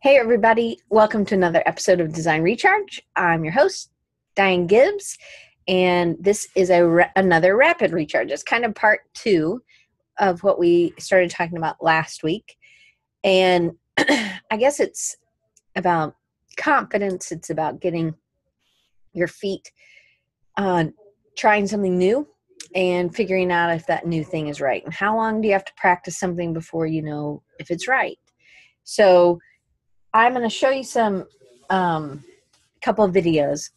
Hey, everybody. Welcome to another episode of Design Recharge. I'm your host, Diane Gibbs, and this is another rapid recharge. It's kind of part two of what we started talking about last week. And I guess it's about confidence. It's about getting your feet on trying something new and figuring out if that new thing is right. And how long do you have to practice something before you know if it's right? So I'm going to show you some couple of videos.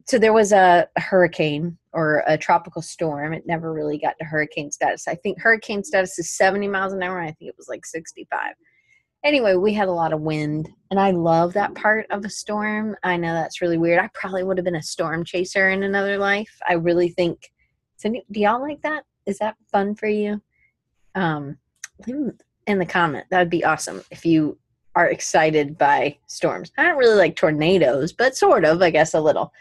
So there was a hurricane or a tropical storm. It never really got to hurricane status. I think hurricane status is 70 miles an hour. I think it was like 65. Anyway, we had a lot of wind, and I love that part of a storm. I know that's really weird. I probably would have been a storm chaser in another life. I really think. So do y'all like that? Is that fun for you? Leave in the comment. That would be awesome if you are excited by storms. I don't really like tornadoes, but sort of, I guess, a little.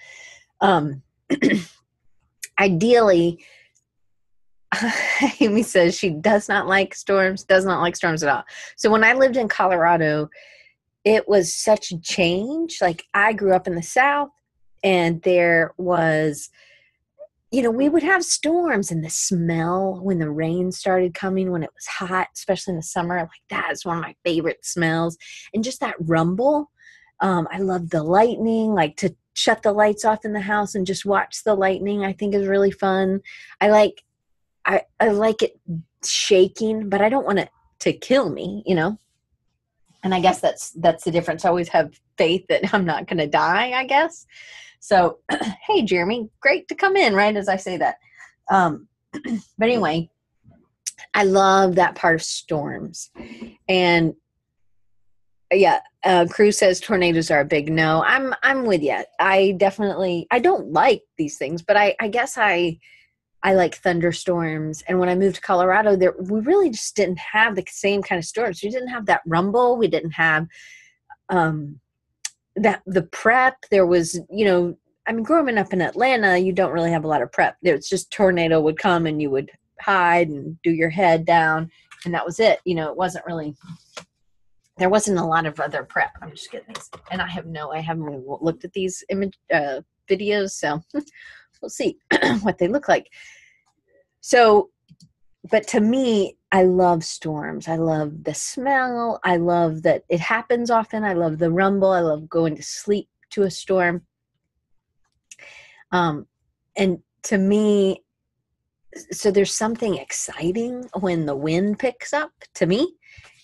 Ideally, Amy says she does not like storms at all. So when I lived in Colorado, it was such a change. Like, I grew up in the South, and there was, we would have storms, and the smell when the rain started coming, when it was hot, especially in the summer, like that is one of my favorite smells. And just that rumble. I love the lightning, like to shut the lights off in the house and just watch the lightning, I think is really fun. I like it shaking, but I don't want it to kill me, And I guess that's the difference. I always have faith that I'm not going to die, I guess. So, hey, Jeremy, great to come in right as I say that. But anyway, I love that part of storms. And yeah, Cruz says tornadoes are a big no. I'm with you. I don't like these things, but I guess I like thunderstorms. And when I moved to Colorado, we really just didn't have the same kind of storms. We didn't have that rumble. We didn't have the prep. There was, growing up in Atlanta, you don't really have a lot of prep. It's just tornado would come and you would hide and do your head down, and that was it. It wasn't really, there wasn't a lot of other prep. I'm just getting these, and I haven't really looked at these videos, so we'll see what they look like. So, but to me, I love storms. I love the smell. I love that it happens often. I love the rumble. I love going to sleep to a storm. And to me, so there's something exciting when the wind picks up to me.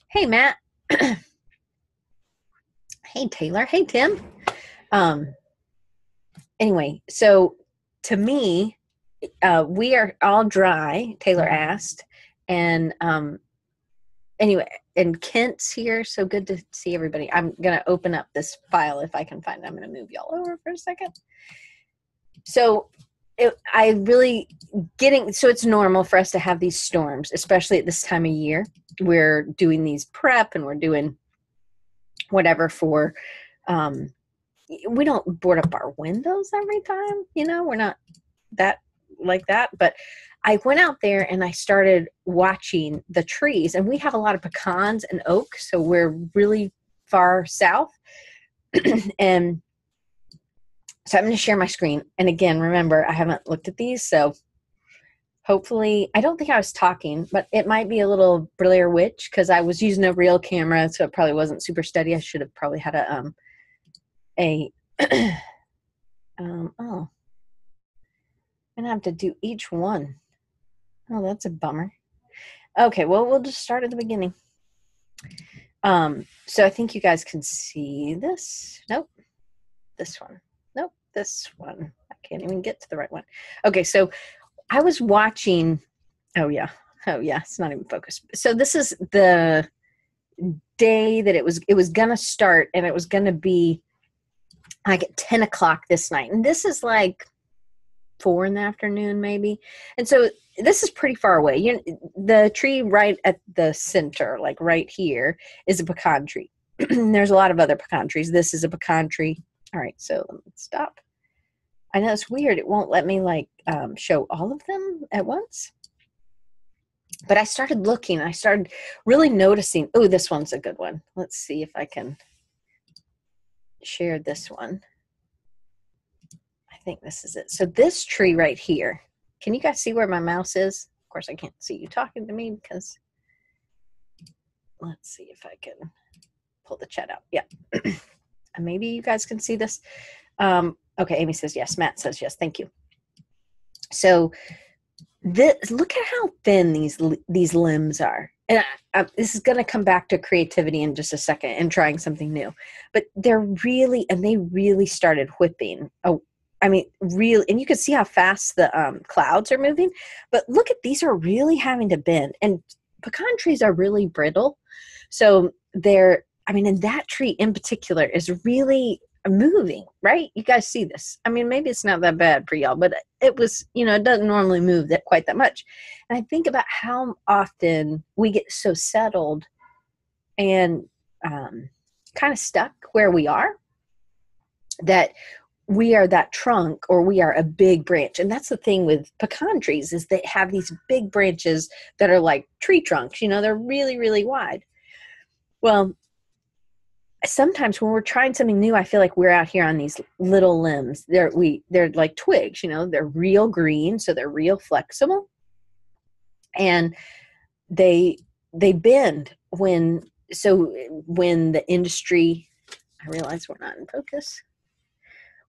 Hey, Matt. Hey, Taylor. Hey, Tim. Anyway, so to me, we are all dry, Taylor asked. And anyway, and Kent's here, so good to see everybody. I'm going to open up this file if I can find it. I'm going to move y'all over for a second. So it's normal for us to have these storms, especially at this time of year. We're doing these prep, and we're doing whatever for, we don't board up our windows every time, we're not that like that, but I went out there and I started watching the trees, and we have a lot of pecans and oak. So we're really far south. And so I'm going to share my screen. And again, remember, I haven't looked at these. So hopefully, I don't think I was talking, but it might be a little Blair Witch because I was using a real camera. So it probably wasn't super steady. I should have probably had I'm going to have to do each one. Oh, that's a bummer. Okay, well, we'll just start at the beginning. So I think you guys can see this. Nope. This one. Nope. This one. I can't even get to the right one. Okay, so I was watching. Oh, yeah. It's not even focused. So this is the day that it was going to start, and it was going to be like at 10 o'clock this night. And this is like 4 in the afternoon, maybe. And so this is pretty far away. The tree right at the center, like right here, is a pecan tree. There's a lot of other pecan trees. This is a pecan tree. All right, so let me stop. I know it's weird. It won't let me show all of them at once. But I started looking. I started really noticing. Oh, this one's a good one. Let's see if I can share this one. I think this is it. So this tree right here, can you guys see where my mouse is? Of course, I can't see you talking to me because, let's see if I can pull the chat out. Yeah. Maybe you guys can see this. Okay, Amy says yes. Matt says yes. Thank you. So look at how thin these limbs are. And this is going to come back to creativity in just a second and trying something new. But they really started whipping. Oh, I mean, really, and you can see how fast the clouds are moving. But look at, these are really having to bend. And pecan trees are really brittle. So and that tree in particular is really moving, right? You guys see this. I mean, maybe it's not that bad for y'all, but it was, it doesn't normally move quite that much. And I think about how often we get so settled and kind of stuck where we are, that we are that trunk or we are a big branch. And that's the thing with pecan trees, is they have these big branches that are like tree trunks, they're really, really wide. Well, sometimes when we're trying something new, I feel like we're out here on these little limbs. They're like twigs, they're real green, so they're real flexible, and they bend when the industry, I realize we're not in focus.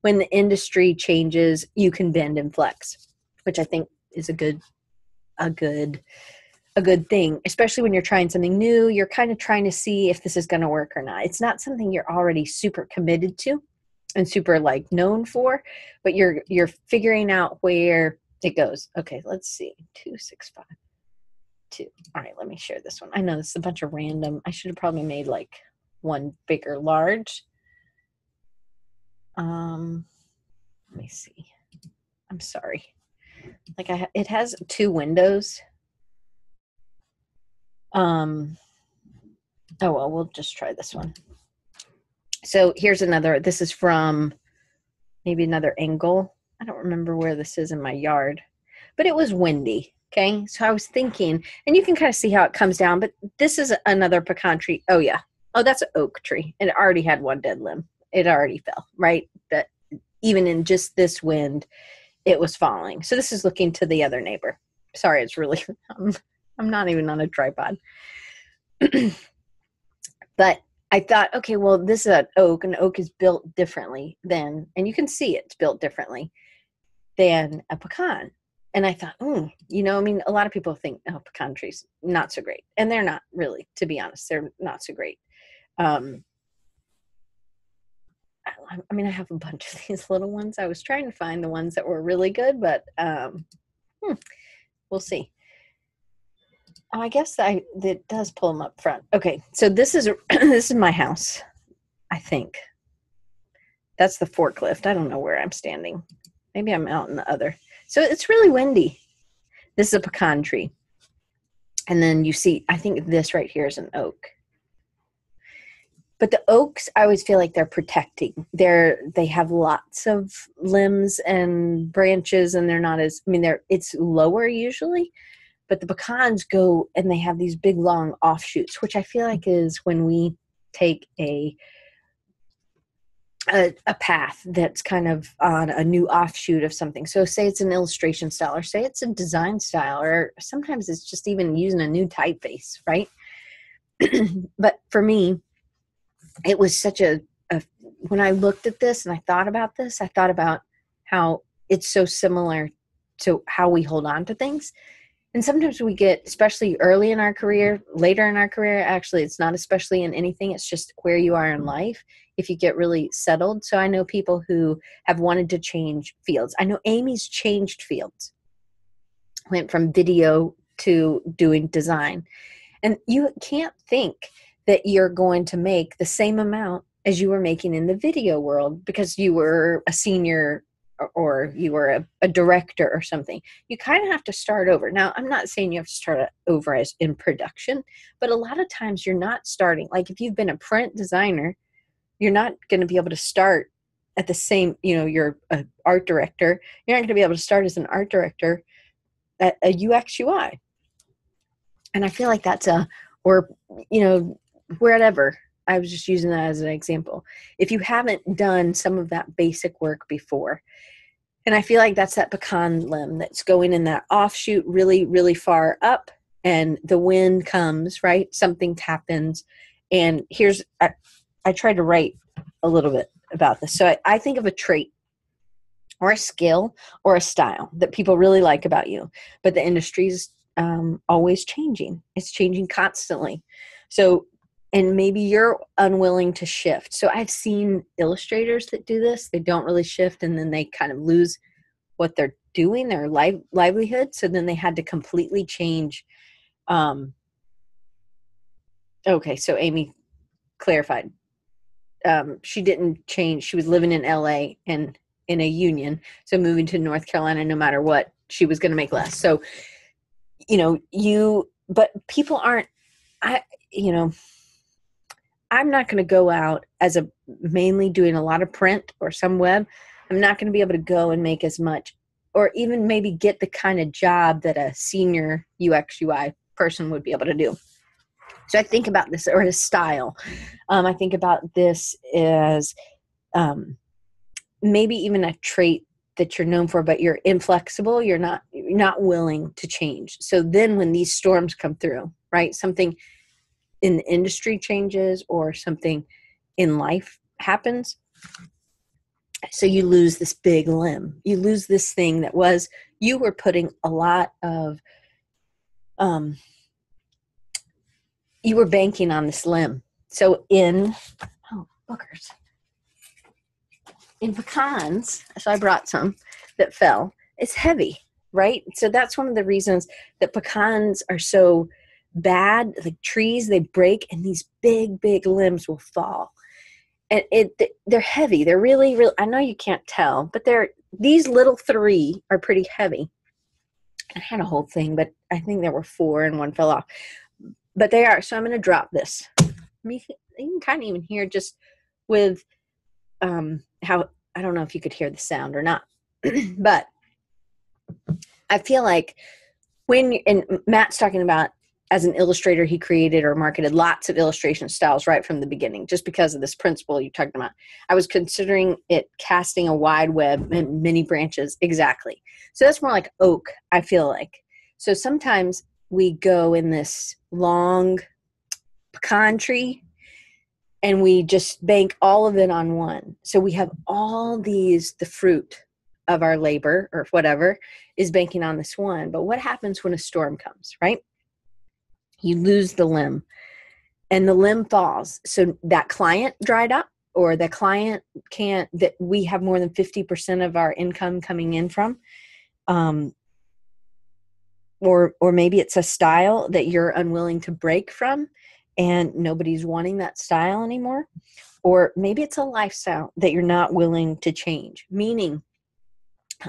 When the industry changes, you can bend and flex, which I think is a good thing, especially when you're trying something new. You're kind of trying to see if this is going to work or not. It's not something you're already super committed to and super like known for, but you're figuring out where it goes. Okay, let's see. 2652. All right, let me share this one. I know this is a bunch of random. I should have probably made like one bigger, large. Let me see. I'm sorry. Like it has 2 windows. Oh, well, we'll just try this one. So here's another, this is from maybe another angle. I don't remember where this is in my yard, but it was windy. Okay. So I was thinking, and you can kind of see how it comes down, but this is another pecan tree. Oh yeah. Oh, that's an oak tree. And it already had one dead limb. It already fell, right? That even in just this wind, it was falling. So this is looking to the other neighbor. Sorry, it's really, I'm not even on a tripod. But I thought, okay, well, this is an oak, and oak is built differently than, and you can see it's built differently than a pecan. And I thought, a lot of people think, oh, pecan trees, not so great. And they're not really, to be honest, they're not so great. I have a bunch of these little ones. I was trying to find the ones that were really good, but we'll see. Oh, I guess that does pull them up front. Okay, so this is this is my house, I think. That's the forklift. I don't know where I'm standing. Maybe I'm out in the other. So it's really windy. This is a pecan tree. And then you see, I think this right here is an oak. But the oaks, I always feel like they're protecting. They have lots of limbs and branches, and they're not as, it's lower usually. But the pecans go, and they have these big long offshoots, which I feel like is when we take a path that's kind of on a new offshoot of something. So say it's an illustration style, or say it's a design style, or sometimes it's just even using a new typeface, right? But for me, it was such when I looked at this and I thought about this, I thought about how it's so similar to how we hold on to things. And sometimes we get, especially early in our career, later in our career, actually, it's not especially in anything. It's just where you are in life. If you get really settled. So I know people who have wanted to change fields. I know Amy's changed fields, went from video to doing design. And you can't think that you're going to make the same amount as you were making in the video world because you were a senior or you were a director or something. You kind of have to start over. Now, I'm not saying you have to start over as in production, but a lot of times you're not starting. Like if you've been a print designer, you're not going to be able to start at the same, you're an art director. You're not going to be able to start as an art director at a UX UI. And I feel like that's wherever. I was just using that as an example. If you haven't done some of that basic work before, and I feel like that's that pecan limb that's going in that offshoot really, really far up, and the wind comes, right? Something happens. And I tried to write a little bit about this. So I think of a trait or a skill or a style that people really like about you, but the industry's always changing. It's changing constantly. So, and maybe you're unwilling to shift. So I've seen illustrators that do this. They don't really shift, and then they kind of lose what they're doing, their livelihood. So then they had to completely change. Okay, so Amy clarified. She didn't change. She was living in LA and in a union. So moving to North Carolina, no matter what, she was going to make less. So, but people aren't, I'm not going to go out as mainly doing a lot of print or some web. I'm not going to be able to go and make as much, or even maybe get the kind of job that a senior UX UI person would be able to do. So I think about this, or a style. I think about this as maybe even a trait that you're known for, but you're inflexible. You're not willing to change. So then when these storms come through, right, something in the industry changes or something in life happens, so you lose this big limb. You lose this thing that was, you were putting a lot of, you were banking on this limb. So boogers. In pecans, so I brought some that fell, it's heavy, right? So that's one of the reasons that pecans are so bad. Like trees, they break and these big, big limbs will fall. And they're heavy. They're really, really, I know you can't tell, but these little 3 are pretty heavy. I had a whole thing, but I think there were 4 and one fell off. But they are. So I'm going to drop this. You can kind of even hear just with how, I don't know if you could hear the sound or not, but I feel like and Matt's talking about, as an illustrator, he created or marketed lots of illustration styles right from the beginning, just because of this principle you're talking about. I was considering it casting a wide web and many branches. Exactly. So that's more like oak, I feel like. So sometimes we go in this long pecan tree and we just bank all of it on one. So we have all the fruit of our labor or whatever is banking on this one. But what happens when a storm comes, right? You lose the limb and the limb falls. So that client dried up, or the client that we have more than 50% of our income coming in from, or maybe it's a style that you're unwilling to break from and nobody's wanting that style anymore. Or maybe it's a lifestyle that you're not willing to change, meaning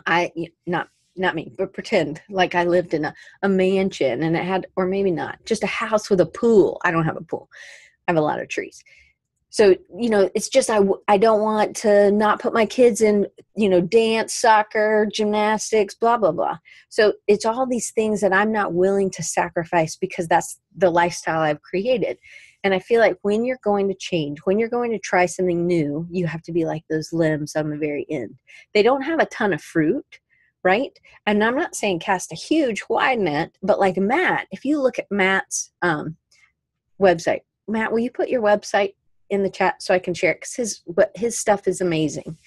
not me, but pretend like I lived in a mansion and it had, or maybe not, just a house with a pool. I don't have a pool. I have a lot of trees. So, it's just, I don't want to not put my kids in, dance, soccer, gymnastics, blah, blah, blah. So it's all these things that I'm not willing to sacrifice because that's the lifestyle I've created. And I feel like when you're going to change, when you're going to try something new, you have to be like those limbs on the very end. They don't have a ton of fruit, right? And I'm not saying cast a huge wide net, but like Matt, if you look at Matt's website, Matt, will you put your website in the chat so I can share it? Because his stuff is amazing.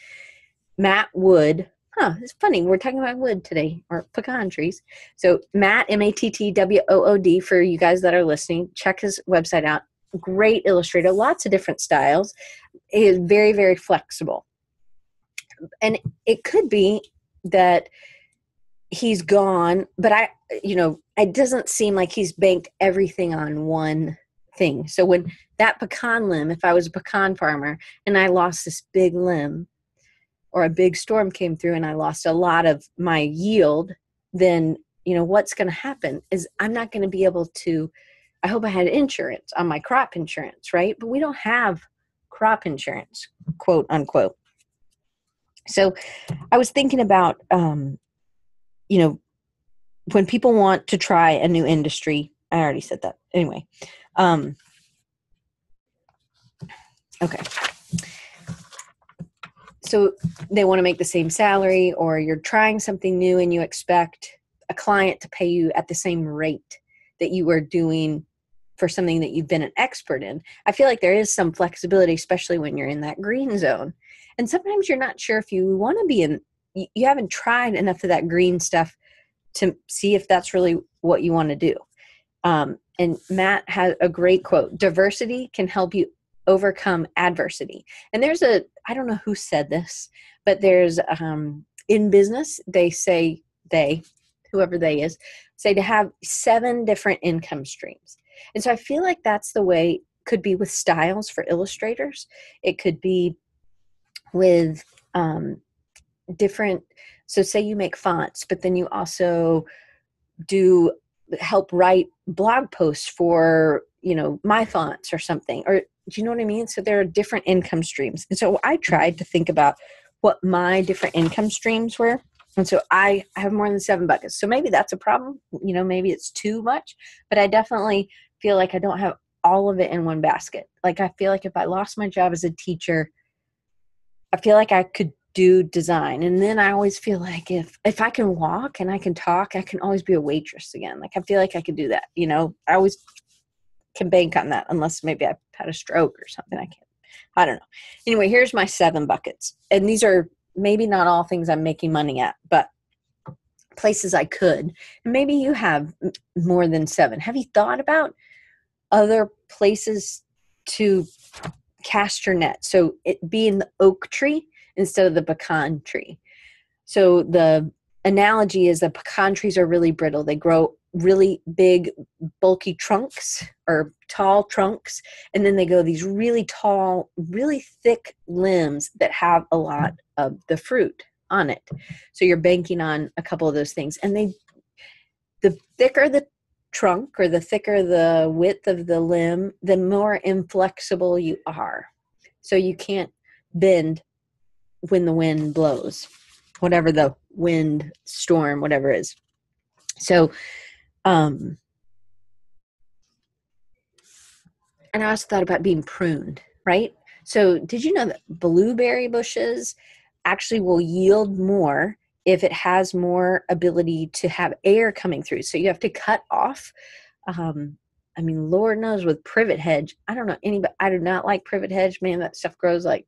Matt Wood. It's funny. We're talking about wood today, or pecan trees. So Matt, MattWood, for you guys that are listening, check his website out. Great illustrator, lots of different styles. He is very, very flexible. And it could be that he's gone, but it doesn't seem like he's banked everything on one thing. So when that pecan limb, if I was a pecan farmer and I lost this big limb, or a big storm came through and I lost a lot of my yield, then, what's going to happen is I'm not going to be able to, I hope I had insurance on my crop insurance, right? But we don't have crop insurance, quote unquote. So I was thinking about, when people want to try a new industry, I already said that. Anyway, Okay. So they want to make the same salary, or you're trying something new and you expect a client to pay you at the same rate that you were doing for something that you've been an expert in. I feel like there is some flexibility, especially when you're in that green zone. And sometimes you're not sure if you want to be in, you haven't tried enough of that green stuff to see if that's really what you want to do. And Matt has a great quote: diversity can help you overcome adversity. And I don't know who said this, but there's, in business, they say, whoever they is, say to have 7 different income streams. And so I feel like that's the way, could be with styles for illustrators. It could be with different, so say you make fonts, but then you also help write blog posts for, my fonts or something, or do you know what I mean? So there are different income streams. And so I tried to think about what my different income streams were. And so I have more than 7 buckets. So maybe that's a problem. Maybe it's too much, but I definitely feel like I don't have all of it in one basket. Like I feel like if I lost my job as a teacher, I feel like I could do design. And then I always feel like if I can walk and I can talk, I can always be a waitress again. Like I feel like I could do that. I always can bank on that, unless maybe I've had a stroke or something. I don't know. Anyway, here's my 7 buckets. And these are maybe not all things I'm making money at, but places I could. And maybe you have more than 7. Have you thought about other places to cast your net? So it being the oak tree instead of the pecan tree. So the analogy is the pecan trees are really brittle. They grow really big, bulky trunks or tall trunks. And then they go these really tall, really thick limbs that have a lot of the fruit on it. So you're banking on a couple of those things. And the thicker the trunk or the thicker the width of the limb, the more inflexible you are. So you can't bend when the wind blows, whatever the wind, storm, whatever it is. So, and I also thought about being pruned, right? So did you know that blueberry bushes actually will yield more if it has more ability to have air coming through? So you have to cut off, Lord knows with privet hedge, I don't know anybody, I do not like privet hedge, man, that stuff grows like,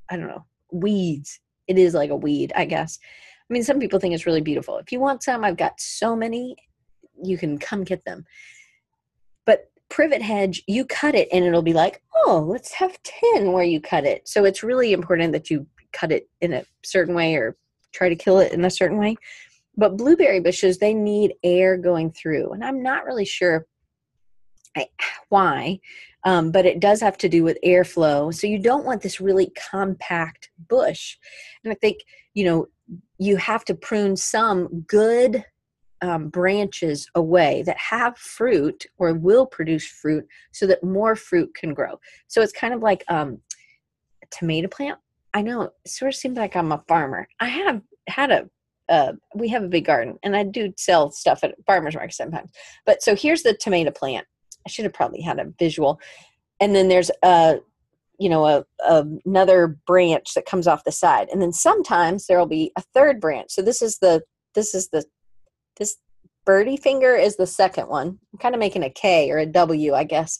I don't know, weeds. It is like a weed, I guess. Some people think it's really beautiful. If you want some, I've got so many, you can come get them. But privet hedge, you cut it and it'll be like, oh, let's have 10 where you cut it. So it's really important that you cut it in a certain way or try to kill it in a certain way. But blueberry bushes, they need air going through. And I'm not really sure why, but it does have to do with airflow. So you don't want this really compact bush. And I think, you have to prune some good branches away that have fruit or will produce fruit so that more fruit can grow. So it's kind of like a tomato plant. I know it sort of seems like I'm a farmer. I have had we have a big garden and I do sell stuff at farmers market sometimes. But so here's the tomato plant. I should have probably had a visual. And then there's another branch that comes off the side. And then sometimes there'll be a third branch. So this birdie finger is the second one. I'm kind of making a K or a W, I guess.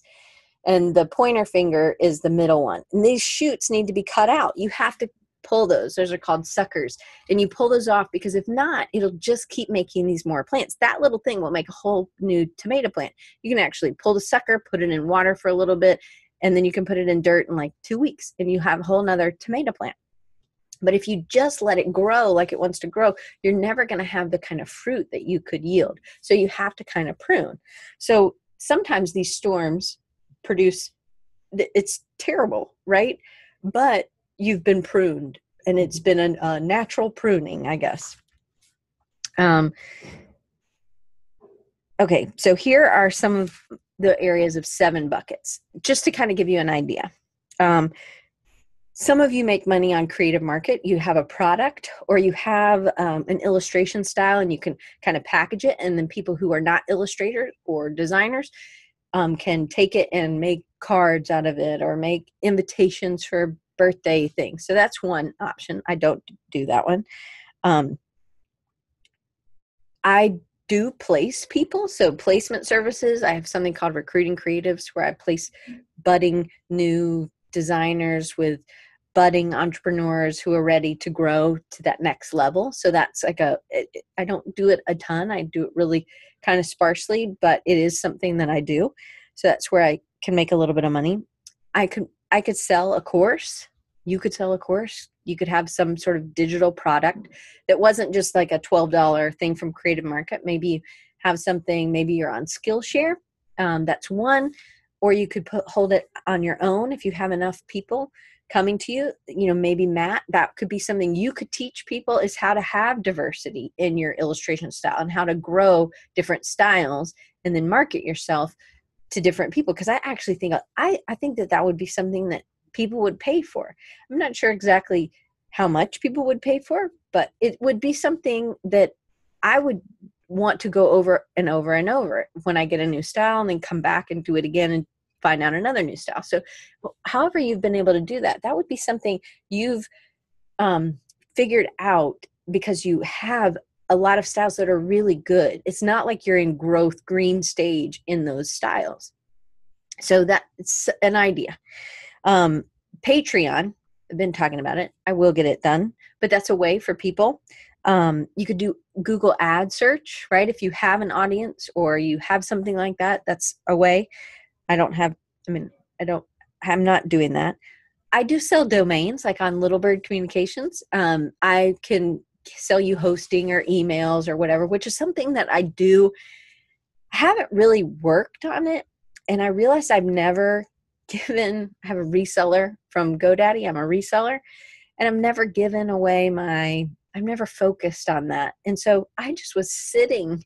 And the pointer finger is the middle one. And these shoots need to be cut out. You have to pull those. Those are called suckers. And you pull those off because if not, it'll just keep making these more plants. That little thing will make a whole new tomato plant. You can actually pull the sucker, put it in water for a little bit, and then you can put it in dirt in like 2 weeks and you have a whole nother tomato plant. But if you just let it grow like it wants to grow, you're never going to have the kind of fruit that you could yield. So you have to kind of prune. So sometimes these storms produce, it's terrible, right? But you've been pruned and it's been a natural pruning, I guess. Okay, so here are some of the areas of 7 buckets, just to kind of give you an idea. Some of you make money on creative market. You have a product or you have an illustration style and you can kind of package it. And then people who are not illustrators or designers can take it and make cards out of it or make invitations for birthday things. So that's one option. I don't do that one. I do place people. So placement services, I have something called Recruiting Creatives where I place budding new designers with budding entrepreneurs who are ready to grow to that next level. So that's like I don't do it a ton. I do it really kind of sparsely, but it is something that I do. So that's where I can make a little bit of money. I could sell a course. You could sell a course. You could have some sort of digital product that wasn't just like a $12 thing from Creative Market. Maybe you have something, maybe you're on Skillshare. That's one. Or you could hold it on your own if you have enough people coming to you. Maybe Matt, that could be something you could teach people, is how to have diversity in your illustration style and how to grow different styles and then market yourself to different people. Because I actually think I think that would be something that people would pay for. I'm not sure exactly how much people would pay for, but it would be something that I would want to go over and over and over when I get a new style and then come back and do it again and find out another new style. So however you've been able to do that, that would be something you've figured out because you have a lot of styles that are really good. It's not like you're in growth green stage in those styles. So that's an idea. Patreon, I've been talking about it. I will get it done, but that's a way for people. You could do Google ad search, right? If you have an audience or you have something like that, that's a way. I'm not doing that. I do sell domains like on Little Bird Communications. I can sell you hosting or emails or whatever, which is something that I do. I haven't really worked on it. And I realized I've never I have a reseller from GoDaddy. I'm a reseller and I've never given away I've never focused on that. And so I just was sitting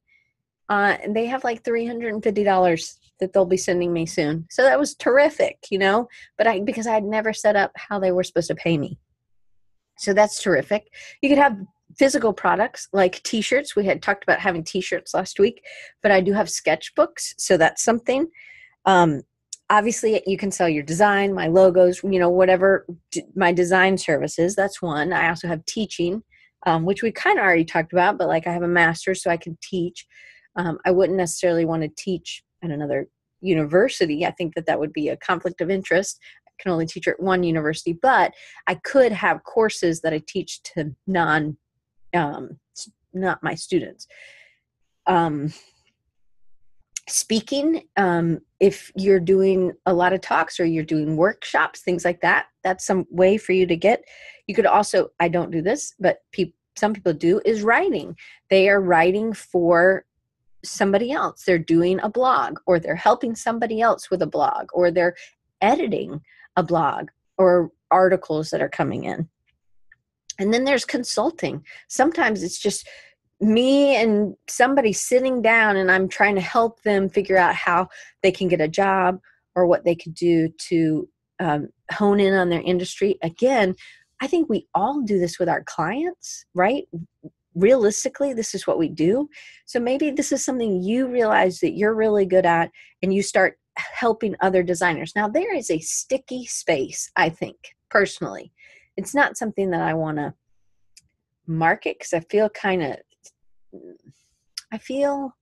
and they have like $350 that they'll be sending me soon. So that was terrific, but because I had never set up how they were supposed to pay me. So that's terrific. You could have physical products like t-shirts. We had talked about having t-shirts last week, but I do have sketchbooks. So that's something. Obviously you can sell your design, my logos, whatever my design services. That's one. I also have teaching, which we kind of already talked about, but like I have a master's so I can teach. I wouldn't necessarily want to teach at another university. I think that would be a conflict of interest. I can only teach at one university, but I could have courses that I teach to not my students. Speaking, if you're doing a lot of talks or you're doing workshops, things like that, that's some way for you to get. You could also, I don't do this, but some people do, is writing. They are writing for somebody else. They're doing a blog or they're helping somebody else with a blog or they're editing a blog or articles that are coming in. And then there's consulting. Sometimes it's just me and somebody sitting down and I'm trying to help them figure out how they can get a job or what they could do to hone in on their industry. Again, I think we all do this with our clients, right? Realistically, this is what we do. So maybe this is something you realize that you're really good at and you start helping other designers. Now, there is a sticky space, I think, personally. It's not something that I want to market because I feel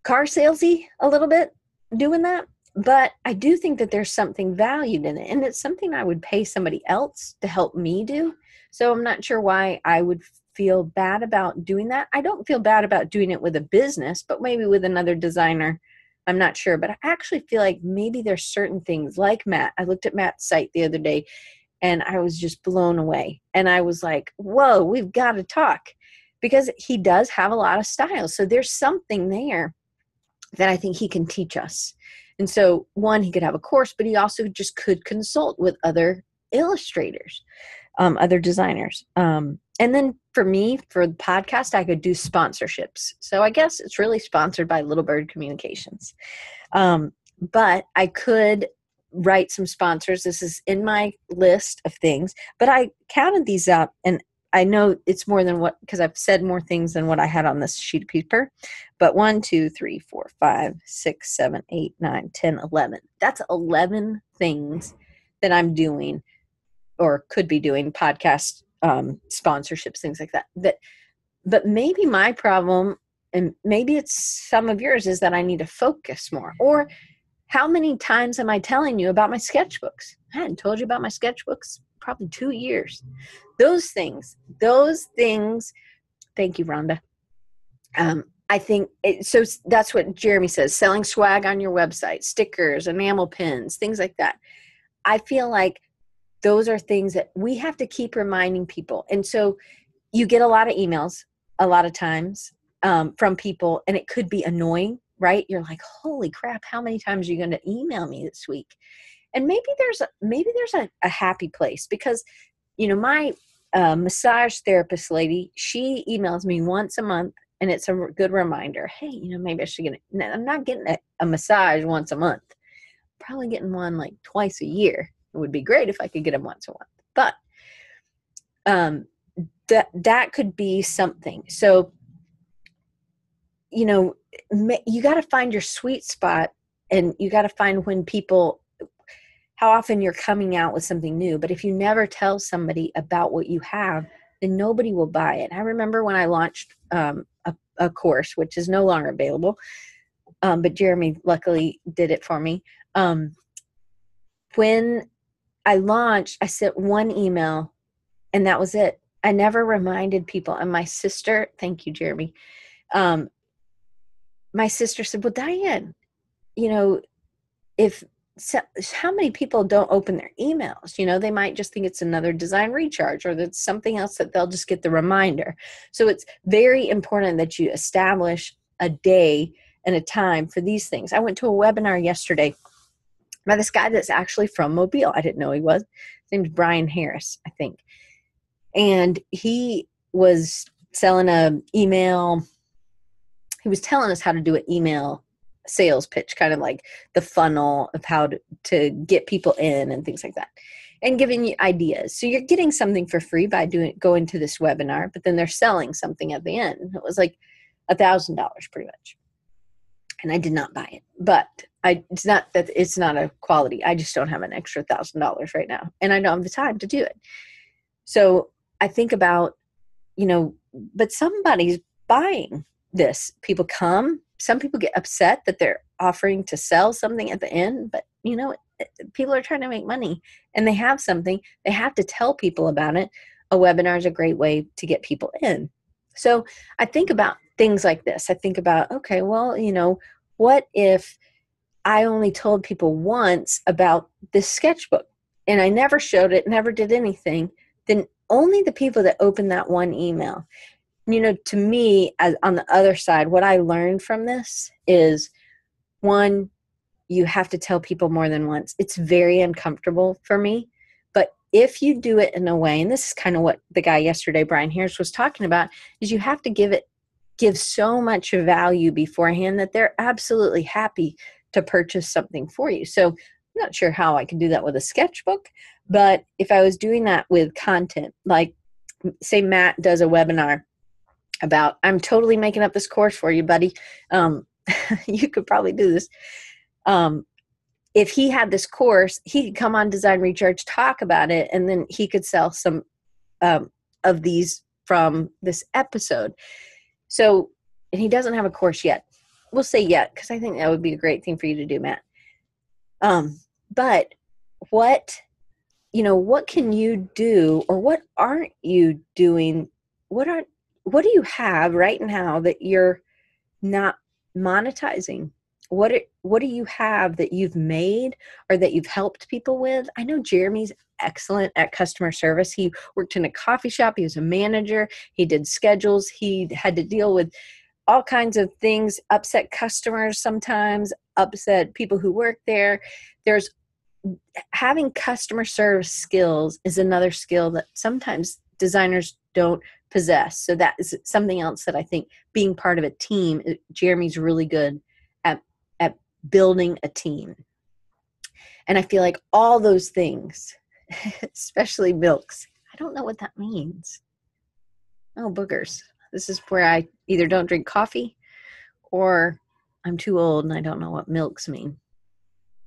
car salesy a little bit doing that. But I do think that there's something valued in it. And it's something I would pay somebody else to help me do. So I'm not sure why I would feel bad about doing that. I don't feel bad about doing it with a business, but maybe with another designer. I'm not sure. But I actually feel like maybe there's certain things like Matt. I looked at Matt's site the other day and I was just blown away. And I was like, whoa, we've got to talk. Because he does have a lot of styles. So there's something there that I think he can teach us. And so one, he could have a course, but he also just could consult with other illustrators, other designers. And then for me, for the podcast, I could do sponsorships. So I guess it's really sponsored by Little Bird Communications. But I could write some sponsors. This is in my list of things, but I counted these up and I know it's more than what, because I've said more things than what I had on this sheet of paper, but 1, 2, 3, 4, 5, 6, 7, 8, 9, 10, 11. That's 11 things that I'm doing or could be doing, podcast sponsorships, things like that. But maybe my problem, and maybe it's some of yours, is that I need to focus more. Or how many times am I telling you about my sketchbooks? I hadn't told you about my sketchbooks probably 2 years. Those things, thank you, Rhonda. I think, so that's what Jeremy says, selling swag on your website, stickers, enamel pins, things like that. I feel like those are things that we have to keep reminding people. And so you get a lot of emails a lot of times from people, and it could be annoying, right? You're like, holy crap, how many times are you going to email me this week? And maybe there's a happy place, because, my massage therapist lady, she emails me once a month, and it's a good reminder. Hey, maybe I should get it. I'm not getting a massage once a month. I'm probably getting one like twice a year. It would be great if I could get them once a month, but that could be something. So, you got to find your sweet spot, and you got to find how often you're coming out with something new. But if you never tell somebody about what you have, then nobody will buy it. I remember when I launched a course, which is no longer available, but Jeremy luckily did it for me. When I launched, I sent one email, and that was it. I never reminded people. And my sister, thank you, Jeremy. My sister said, well, Diane, how many people don't open their emails? They might just think it's another design recharge, or that's something else that they'll just get the reminder. So it's very important that you establish a day and a time for these things. I went to a webinar yesterday by this guy that's actually from Mobile. I didn't know he was. His name's Brian Harris, I think. And he was selling an email. He was telling us how to do an going sales pitch, kind of like the funnel of how to get people in and things like that, and giving you ideas. So you're getting something for free by going to this webinar, but then they're selling something at the end. It was like $1,000 pretty much. And I did not buy it, but it's not that it's not a quality. I just don't have an extra $1,000 right now, and I don't have the time to do it. So I think about, but somebody's buying this. People come. Some people get upset that they're offering to sell something at the end, but people are trying to make money, and they have something. They have to tell people about it. A webinar is a great way to get people in. So I think about things like this. I think about, okay, well, what if I only told people once about this sketchbook, and I never showed it, never did anything? Then only the people that open that one email. To me, as on the other side, what I learned from this is, one, you have to tell people more than once. It's very uncomfortable for me. But if you do it in a way, and this is kind of what the guy yesterday, Brian Harris, was talking about, is you have to give so much value beforehand that they're absolutely happy to purchase something for you. So I'm not sure how I can do that with a sketchbook, but if I was doing that with content, like say Matt does a webinar about, I'm totally making up this course for you, buddy. You could probably do this. If he had this course, he could come on Design Recharge, talk about it, and then he could sell some of these from this episode. So, and he doesn't have a course yet. We'll say yet, because I think that would be a great thing for you to do, Matt. But what can you do, or what aren't you doing? What do you have right now that you're not monetizing? What do you have that you've made or that you've helped people with? I know Jeremy's excellent at customer service. He worked in a coffee shop. He was a manager. He did schedules. He had to deal with all kinds of things, upset customers sometimes, upset people who work there. Having customer service skills is another skill that sometimes designers don't possess. So that is something else that I think, being part of a team, Jeremy's really good at building a team. And I feel like all those things, especially milks, I don't know what that means. Oh, boogers. This is where I either don't drink coffee or I'm too old and I don't know what milks mean.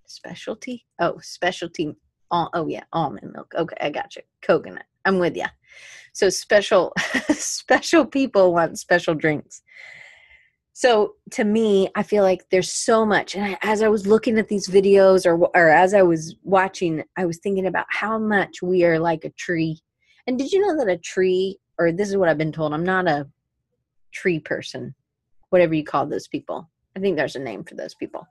Specialty? Oh, specialty. Oh, yeah, almond milk. Okay, I got you. Coconut. I'm with you. So special, special people want special drinks. So to me, I feel like there's so much. And as I was looking at these videos or as I was watching, I was thinking about how much we are like a tree. And did you know that a tree, or this is what I've been told, I'm not a tree person, whatever you call those people. I think there's a name for those people.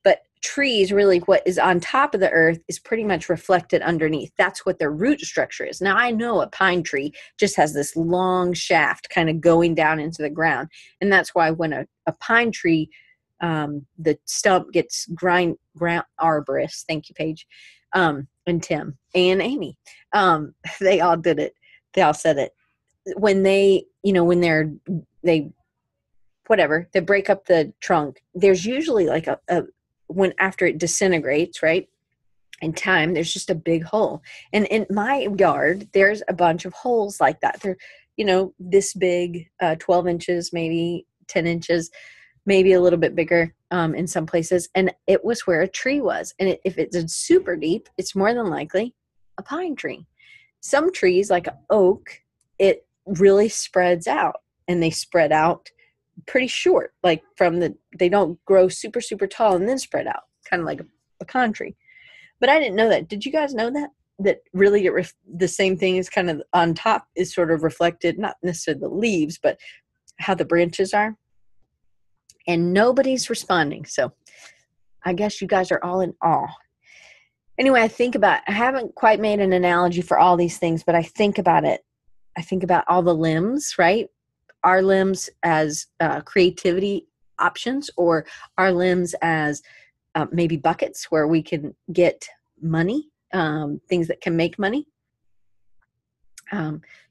But trees, really what is on top of the earth is pretty much reflected underneath. That's what their root structure is. Now, I know a pine tree just has this long shaft kind of going down into the ground. And that's why when a pine tree, the stump gets ground arborists, thank you, Paige, and Tim and Amy, they all did it. They all said it. When they, when they break up the trunk, there's usually like when after it disintegrates, right, in time, there's just a big hole. And in my yard, there's a bunch of holes like that. They're, this big, 12 inches, maybe 10 inches, maybe a little bit bigger in some places. And it was where a tree was. And if it's super deep, it's more than likely a pine tree. Some trees, like an oak, it really spreads out, and they spread out pretty short, like they don't grow super, super tall and then spread out, kind of like a pecan tree. But I didn't know that. Did you guys know that really the same thing is kind of on top is sort of reflected, not necessarily the leaves, but how the branches are? And nobody's responding. So I guess you guys are all in awe. Anyway, I haven't quite made an analogy for all these things, but I think about it. I think about all the limbs, right? Our limbs as creativity options, or our limbs as maybe buckets where we can get money, things that can make money.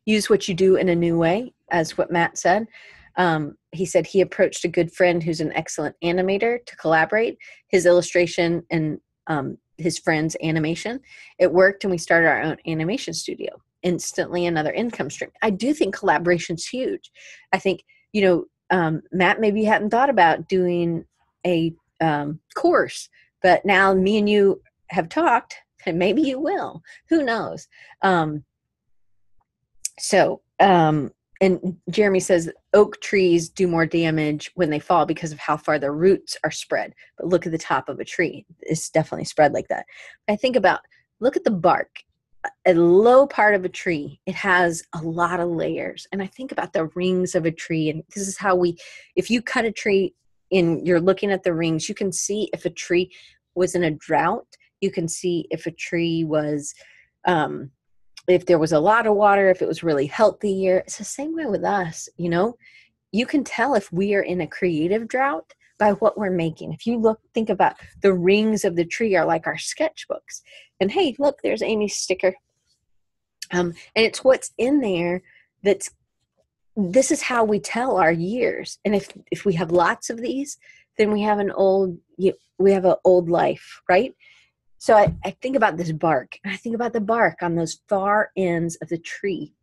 Use what you do in a new way, as what Matt said. He said he approached a good friend who's an excellent animator to collaborate. His illustration and his friend's animation. It worked, and we started our own animation studio. Instantly another income stream. I do think collaboration's huge. I think, Matt, maybe you hadn't thought about doing a course, but now me and you have talked, and maybe you will. Who knows? And Jeremy says oak trees do more damage when they fall because of how far their roots are spread. But look at the top of a tree. It's definitely spread like that. I think about, look at the bark. A low part of a tree, it has a lot of layers. And I think about the rings of a tree. And this is how if you cut a tree and you're looking at the rings, you can see if a tree was in a drought. You can see if a tree was, if there was a lot of water, if it was really healthy year. It's the same way with us. You can tell if we are in a creative drought by what we're making. If you think about the rings of the tree are like our sketchbooks. And hey, look, there's Amy's sticker. And it's what's in there this is how we tell our years. And if we have lots of these, then we have an old life, right? So I think about this bark, and I think about the bark on those far ends of the tree.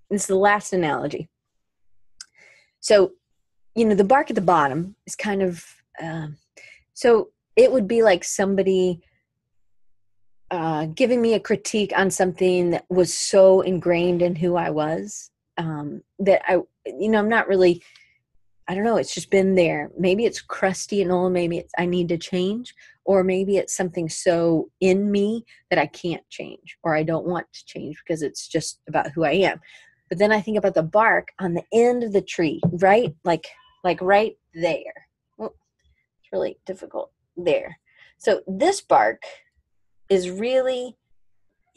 And it's the last analogy. So, the bark at the bottom is kind of, so it would be like somebody giving me a critique on something that was so ingrained in who I was, that I'm not really, I don't know, it's just been there. Maybe it's crusty and old, maybe I need to change, or maybe it's something so in me that I can't change, or I don't want to change because it's just about who I am. But then I think about the bark on the end of the tree, right? Like right there. Oh, it's really difficult there. So this bark is really,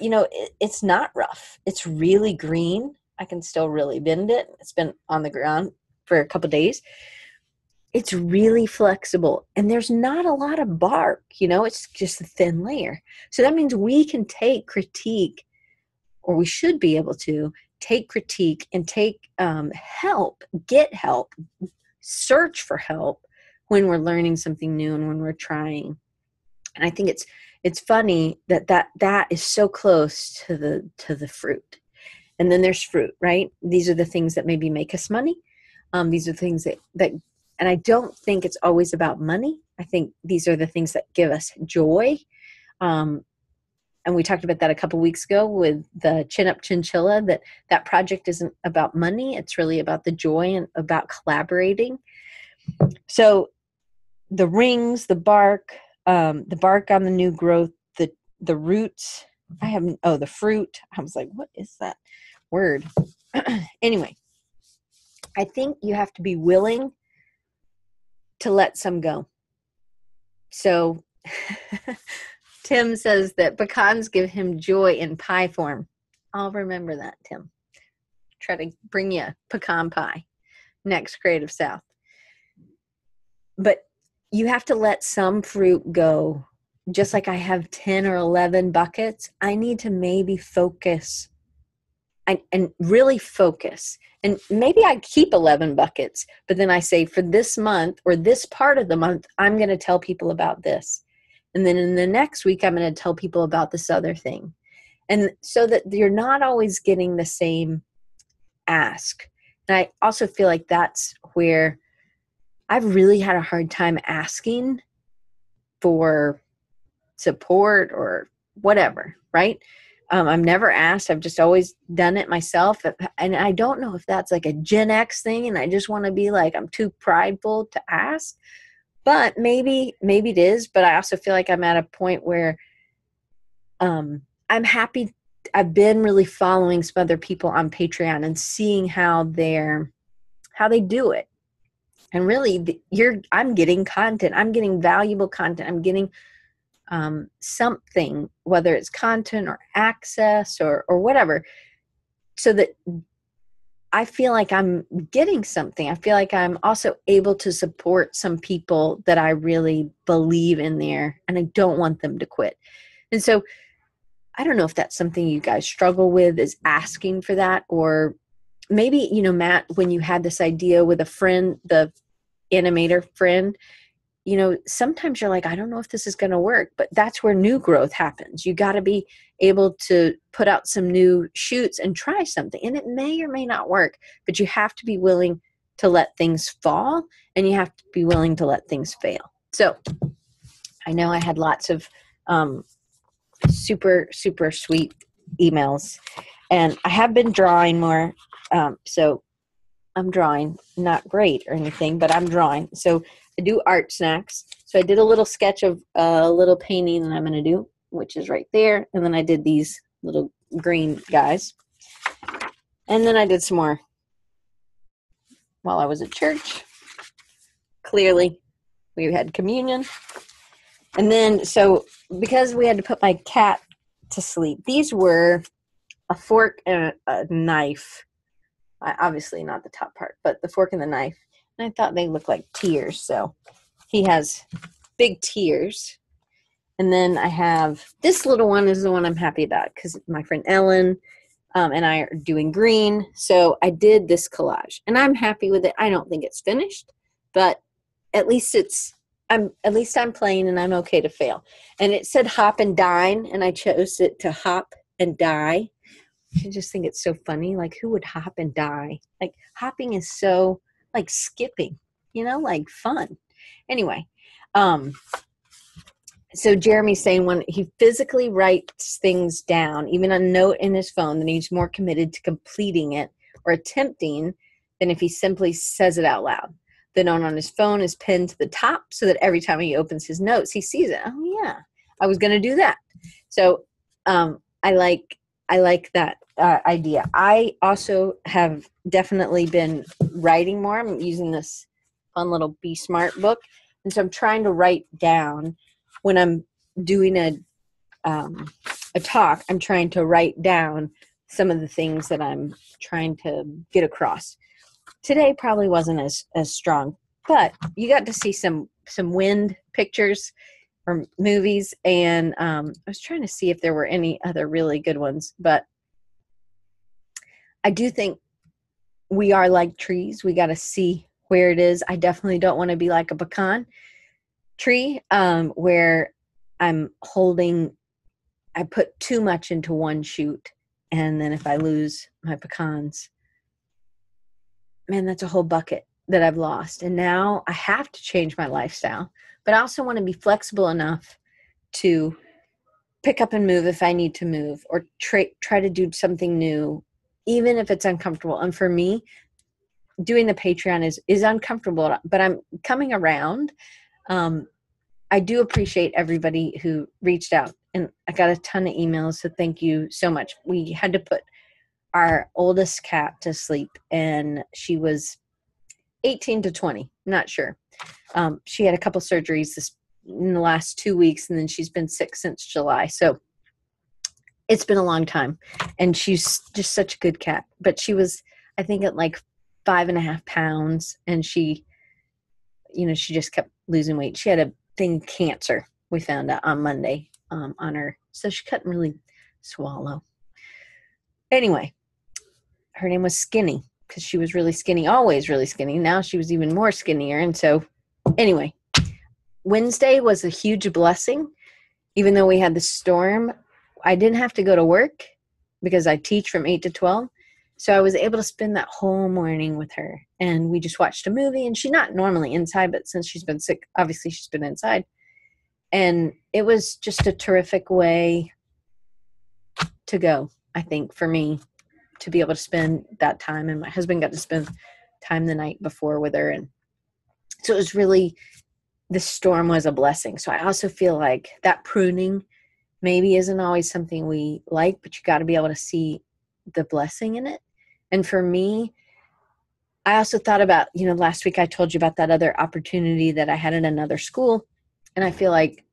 it's not rough. It's really green. I can still really bend it. It's been on the ground for a couple of days. It's really flexible, and there's not a lot of bark, it's just a thin layer. So that means we can take critique, or we should be able to take critique and take help, get help, search for help when we're learning something new and when we're trying. And I think it's funny that is so close to the fruit. And then there's fruit, right? These are the things that maybe make us money. These are things that, and I don't think it's always about money. I think these are the things that give us joy. And we talked about that a couple weeks ago with the Chin Up Chinchilla, that project isn't about money. It's really about the joy and about collaborating. So the rings, the bark on the new growth, the roots, the fruit. I was like, what is that word? Anyway, I think you have to be willing to let some go. So Tim says that pecans give him joy in pie form. I'll remember that, Tim. Try to bring you pecan pie next Creative South. But you have to let some fruit go. Just like I have 10 or 11 buckets, I need to maybe focus and really focus. And maybe I keep 11 buckets, but then I say for this month or this part of the month, I'm going to tell people about this. And then in the next week, I'm going to tell people about this other thing. And so that you're not always getting the same ask. And I also feel like that's where I've really had a hard time asking for support or whatever, right? I've never asked. I've just always done it myself. And I don't know if that's like a Gen X thing and I just want to be like, I'm too prideful to ask. But maybe it is. But I also feel like I'm at a point where I'm happy. I've been really following some other people on Patreon and seeing how they do it. And really, I'm getting content. I'm getting valuable content. I'm getting something, whether it's content or access or whatever, so that I feel like I'm getting something. I feel like I'm also able to support some people that I really believe in there, and I don't want them to quit. And so I don't know if that's something you guys struggle with, is asking for that, or maybe, Matt, when you had this idea with a friend, the animator friend, sometimes you're like, I don't know if this is going to work, but that's where new growth happens. You got to be able to put out some new shoots and try something. And it may or may not work, but you have to be willing to let things fall, and you have to be willing to let things fail. So I know I had lots of super, super sweet emails, and I have been drawing more. So I'm drawing, not great or anything, but I'm drawing. So I do art snacks. So I did a little sketch of a little painting that I'm going to do, which is right there. And then I did these little green guys. And then I did some more while I was at church. Clearly, we had communion. And then, so because we had to put my cat to sleep, these were a fork and a knife. Obviously not the top part, but the fork and the knife. And I thought they looked like tears. So he has big tears. And then I have this little one is the one I'm happy about because my friend Ellen and I are doing green. So I did this collage and I'm happy with it. I don't think it's finished, but at least I'm playing and I'm okay to fail. And it said hop and dine, and I chose it to hop and die. I just think it's so funny. Like, who would hop and die? Like, hopping is so like skipping, like fun. Anyway, so Jeremy's saying when he physically writes things down, even a note in his phone, then he's more committed to completing it or attempting than if he simply says it out loud. The note on his phone is pinned to the top so that every time he opens his notes, he sees it. Oh yeah, I was going to do that. So I like that idea. I also have definitely been writing more. I'm using this fun little Be Smart book. And so I'm trying to write down when I'm doing a talk, I'm trying to write down some of the things that I'm trying to get across. Today probably wasn't as strong, but you got to see some wind pictures or movies, and I was trying to see if there were any other really good ones, but I do think we are like trees. We got to see where it is. I definitely don't want to be like a pecan tree where I put too much into one shoot And then if I lose my pecans, man, that's a whole bucket that I've lost. And now I have to change my lifestyle, but I also want to be flexible enough to pick up and move if I need to move, or try to do something new, even if it's uncomfortable. And for me, doing the Patreon is uncomfortable, but I'm coming around. I do appreciate everybody who reached out, and I got a ton of emails. So thank you so much. We had to put our oldest cat to sleep, and she was 18 to 20, not sure. She had a couple surgeries in the last 2 weeks, and then she's been sick since July. So it's been a long time, and she's just such a good cat. But she was, I think, at like 5.5 pounds, and she just kept losing weight. She had a thing, cancer, we found out on Monday, on her. So she couldn't really swallow. Anyway, her name was Skinny because she was really skinny, always really skinny. Now she was even more skinnier. And so anyway, Wednesday was a huge blessing. Even though we had the storm, I didn't have to go to work because I teach from 8 to 12. So I was able to spend that whole morning with her, and we just watched a movie. And she's not normally inside, but since she's been sick, obviously she's been inside. And it was just a terrific way to go, I think, for me, to be able to spend that time. And my husband got to spend time the night before with her. And so it was really, the storm was a blessing. So I also feel like that pruning maybe isn't always something we like, but you got to be able to see the blessing in it. And for me, I also thought about, last week I told you about that other opportunity that I had at another school. And I feel like,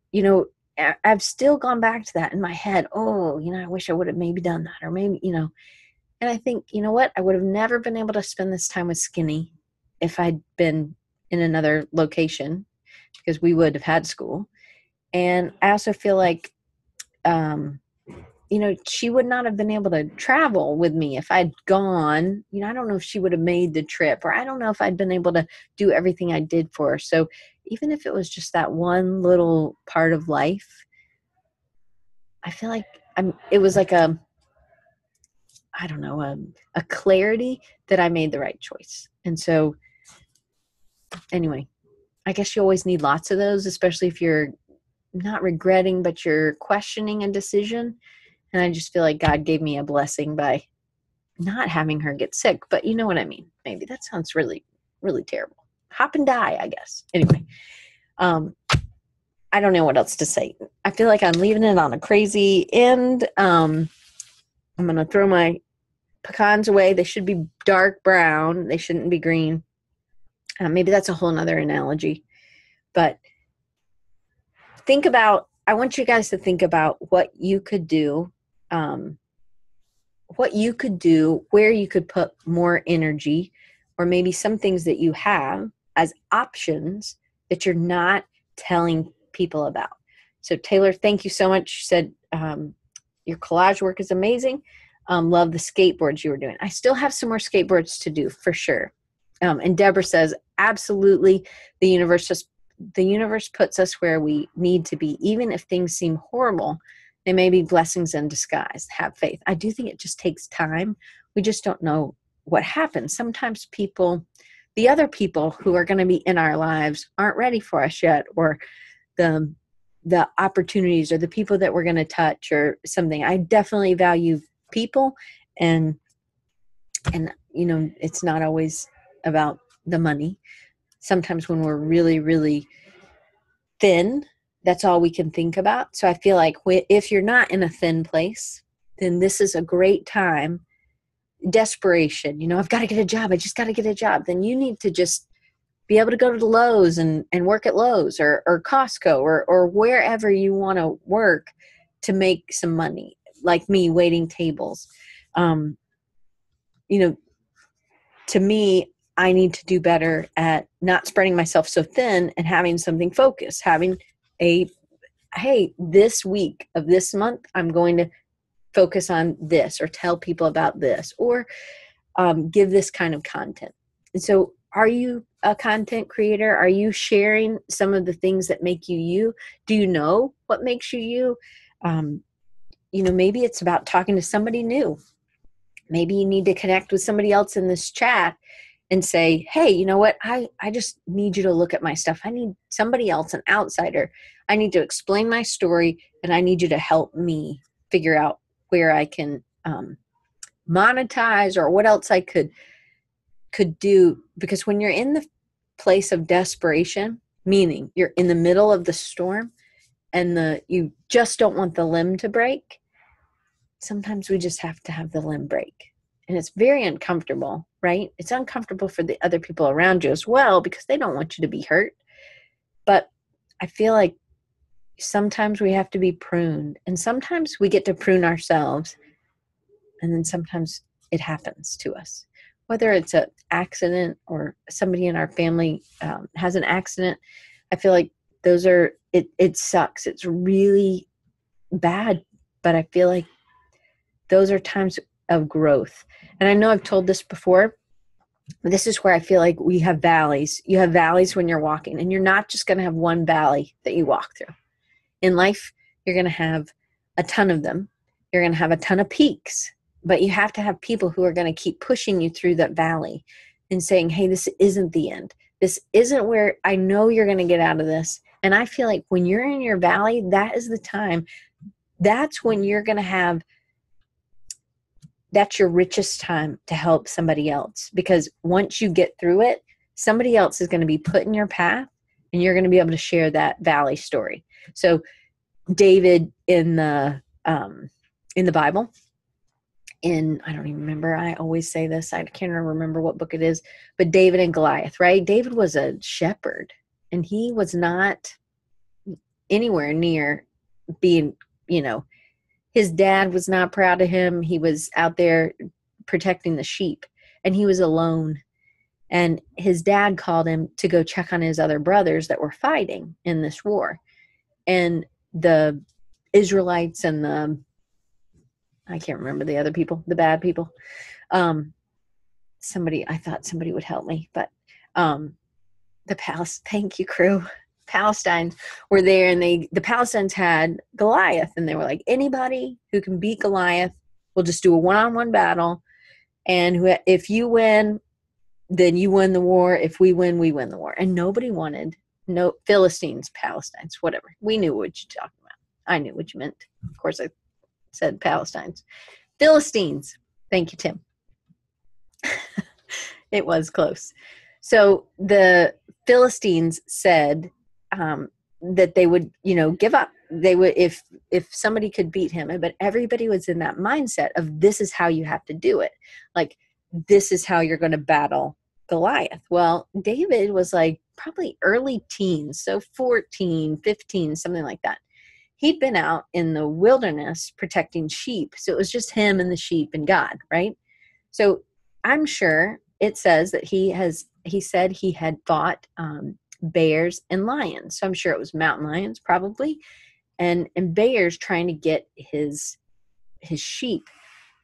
I've still gone back to that in my head. Oh, I wish I would have maybe done that, or maybe, and I think, you know what? I would have never been able to spend this time with Skinny if I'd been in another location, because we would have had school. And I also feel like, she would not have been able to travel with me if I'd gone. I don't know if she would have made the trip, or I don't know if I'd been able to do everything I did for her. So even if it was just that one little part of life, I feel like it was like a clarity that I made the right choice. And so anyway, I guess you always need lots of those, especially if you're not regretting, but you're questioning a decision. And I just feel like God gave me a blessing by not having her get sick. But you know what I mean? Maybe that sounds really, really terrible. Hop and die, I guess. Anyway, I don't know what else to say. I feel like I'm leaving it on a crazy end. I'm going to throw my pecans away. They should be dark brown. They shouldn't be green. Maybe that's a whole nother analogy. But I want you guys to think about what you could do, where you could put more energy, or maybe some things that you have as options that you're not telling people about. So Taylor, thank you so much. You said your collage work is amazing. Love the skateboards you were doing. I still have some more skateboards to do for sure. And Deborah says, absolutely, the universe puts us where we need to be. Even if things seem horrible, they may be blessings in disguise. Have faith. I do think it just takes time. We just don't know what happens. Sometimes the other people who are going to be in our lives aren't ready for us yet, or the opportunities or the people that we're going to touch or something. I definitely value people, and it's not always about the money. Sometimes when we're really, really thin, that's all we can think about. So I feel like if you're not in a thin place, then this is a great time. Desperation, I've got to get a job. I just got to get a job. Then you need to just be able to go to the Lowe's and work at Lowe's or Costco or wherever you want to work to make some money, like me waiting tables. To me, I need to do better at not spreading myself so thin and having something focused, having hey, this week of this month, I'm going to focus on this, or tell people about this, or give this kind of content. And so are you a content creator? Are you sharing some of the things that make you you? Do you know what makes you you? maybe it's about talking to somebody new. Maybe you need to connect with somebody else in this chat and say, hey, you know what? I just need you to look at my stuff. I need somebody else, an outsider. I need to explain my story, and I need you to help me figure out where I can monetize or what else I could do. Because when you're in the place of desperation, meaning you're in the middle of the storm and you just don't want the limb to break, sometimes we just have to have the limb break. And it's very uncomfortable, right? It's uncomfortable for the other people around you as well, because they don't want you to be hurt. But I feel like sometimes we have to be pruned, and sometimes we get to prune ourselves, and then sometimes it happens to us. Whether it's an accident or somebody in our family has an accident, I feel like it sucks. It's really bad, but I feel like those are times of growth. And I know I've told this before, but this is where I feel like we have valleys. You have valleys when you're walking, and you're not just going to have one valley that you walk through. In life, you're going to have a ton of them. You're going to have a ton of peaks, but you have to have people who are going to keep pushing you through that valley and saying, hey, this isn't the end. This isn't where I know you're going to get out of this. And I feel like when you're in your valley, that is the time. That's when you're going to have, that's your richest time to help somebody else. Because once you get through it, somebody else is going to be put in your path, and you're going to be able to share that valley story. So David in the Bible, I don't even remember, I always say this, I can't remember what book it is, but David and Goliath, right? David was a shepherd, and he was not anywhere near being, his dad was not proud of him. He was out there protecting the sheep, and he was alone. And his dad called him to go check on his other brothers that were fighting in this war. And the Israelites and I can't remember the other people, the bad people. I thought somebody would help me, but thank you, crew. Palestinians were there, and the Palestinians had Goliath, and they were like, anybody who can beat Goliath, we'll just do a one-on-one battle. And if you win, then you win the war. If we win, we win the war. And nobody wanted, no Philistines, Palestinians, whatever. We knew what you're talking about. I knew what you meant. Of course, I said Palestinians. Philistines. Thank you, Tim. It was close. So the Philistines said that they would, give up. They would, if somebody could beat him, but everybody was in that mindset of, this is how you have to do it. Like, this is how you're going to battle Goliath. Well, David was like probably early teens, so 14, 15, something like that. He'd been out in the wilderness protecting sheep. So it was just him and the sheep and God, right? So I'm sure it says that he said he had fought bears and lions. So I'm sure it was mountain lions probably, and bears trying to get his sheep.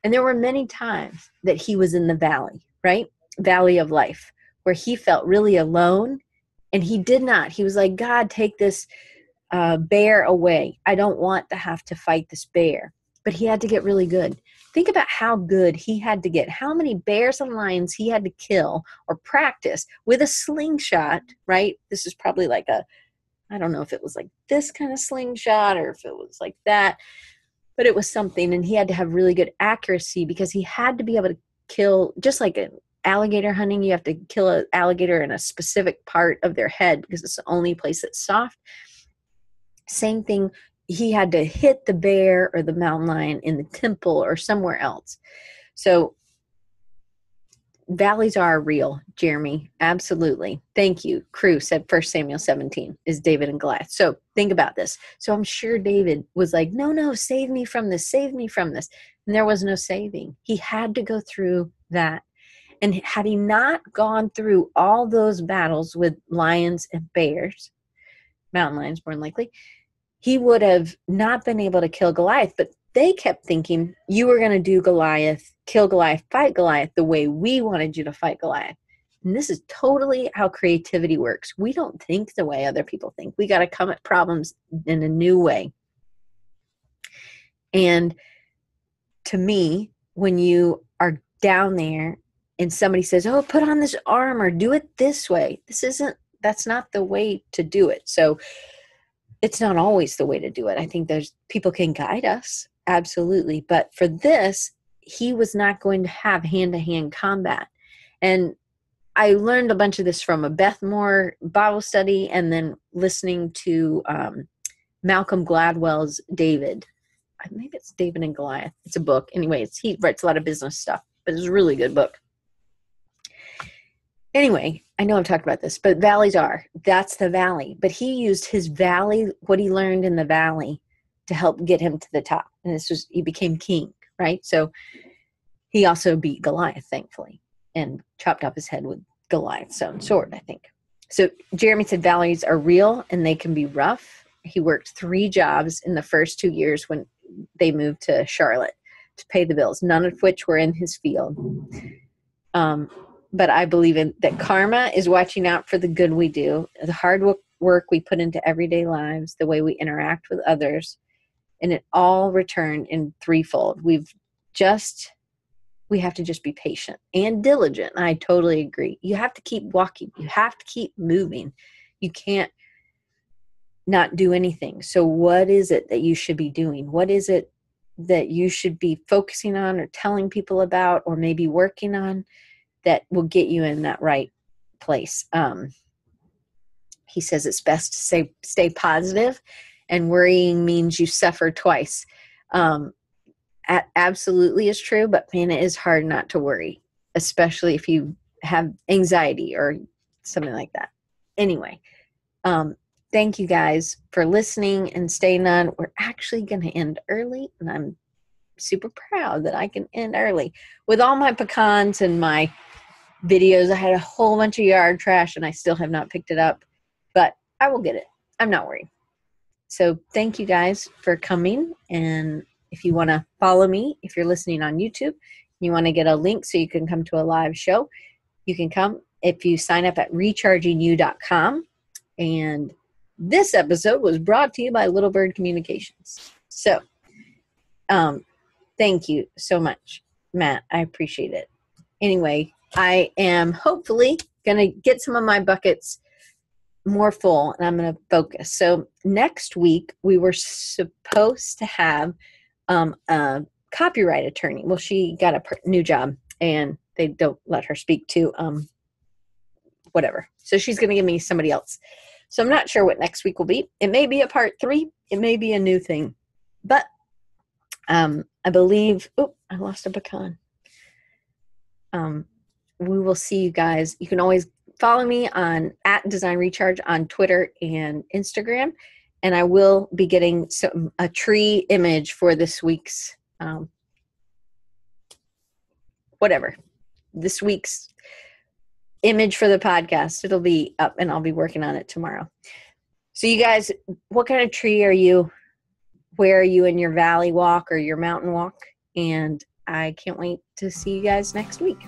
And there were many times that he was in the valley, right? Valley of life, where he felt really alone, and he did not. He was like, God, take this bear away. I don't want to have to fight this bear. But he had to get really good. Think about how good he had to get, how many bears and lions he had to kill or practice with a slingshot, right? This is probably like I don't know if it was like this kind of slingshot or if it was like that, but it was something. And he had to have really good accuracy, because he had to be able to kill, just like an alligator hunting, you have to kill an alligator in a specific part of their head because it's the only place that's soft. Same thing. He had to hit the bear or the mountain lion in the temple or somewhere else. So valleys are real, Jeremy. Absolutely. Thank you. Crew said 1 Samuel 17 is David and Goliath. So think about this. So I'm sure David was like, no, save me from this. Save me from this. And there was no saving. He had to go through that. And had he not gone through all those battles with lions and bears, mountain lions more than likely, he would have not been able to kill Goliath. But they kept thinking, you were going to do Goliath, kill Goliath, fight Goliath the way we wanted you to fight Goliath. And this is totally how creativity works. We don't think the way other people think. We got to come at problems in a new way. And to me, when you are down there and somebody says, oh, put on this armor, do it this way, that's not the way to do it. So it's not always the way to do it. I think there's people can guide us, absolutely. But for this, he was not going to have hand-to-hand combat. And I learned a bunch of this from a Beth Moore Bible study and then listening to Malcolm Gladwell's David. Maybe it's David and Goliath. It's a book. Anyways, he writes a lot of business stuff, but it's a really good book. Anyway, I know I've talked about this, but that's the valley. But he used his valley, what he learned in the valley, to help get him to the top. And he became king, right? So he also beat Goliath, thankfully, and chopped off his head with Goliath's own sword, I think. So Jeremy said valleys are real and they can be rough. He worked 3 jobs in the first 2 years when they moved to Charlotte to pay the bills, none of which were in his field. But I believe that karma is watching out for the good we do, the hard work we put into everyday lives, the way we interact with others, and it all returned in threefold. We have to just be patient and diligent. I totally agree. You have to keep walking. You have to keep moving. You can't not do anything. So what is it that you should be doing? What is it that you should be focusing on or telling people about or maybe working on that will get you in that right place? He says it's best to stay positive, and worrying means you suffer twice. Absolutely is true, but man, it is hard not to worry, especially if you have anxiety or something like that. Anyway, thank you guys for listening and staying on. We're actually going to end early, and I'm super proud that I can end early. With all my pecans and my videos, I had a whole bunch of yard trash, and I still have not picked it up, but I will get it. I'm not worried. So thank you guys for coming, and if you want to follow me, if you're listening on YouTube, you want to get a link so you can come to a live show, you can come if you sign up at rechargingyou.com. And this episode was brought to you by Little Bird Communications. So thank you so much, Matt. I appreciate it. Anyway, I am hopefully going to get some of my buckets more full, and I'm going to focus. So next week, we were supposed to have a copyright attorney. Well, she got a new job, and they don't let her speak to whatever. So she's going to give me somebody else. So I'm not sure what next week will be. It may be a part 3. It may be a new thing. But I believe, I lost a pecan. We will see you guys. You can always follow me on @DesignRecharge on Twitter and Instagram. And I will be getting a tree image for this week's, this week's image for the podcast. It'll be up, and I'll be working on it tomorrow. So you guys, what kind of tree are you? Where are you in your valley walk or your mountain walk? And I can't wait to see you guys next week.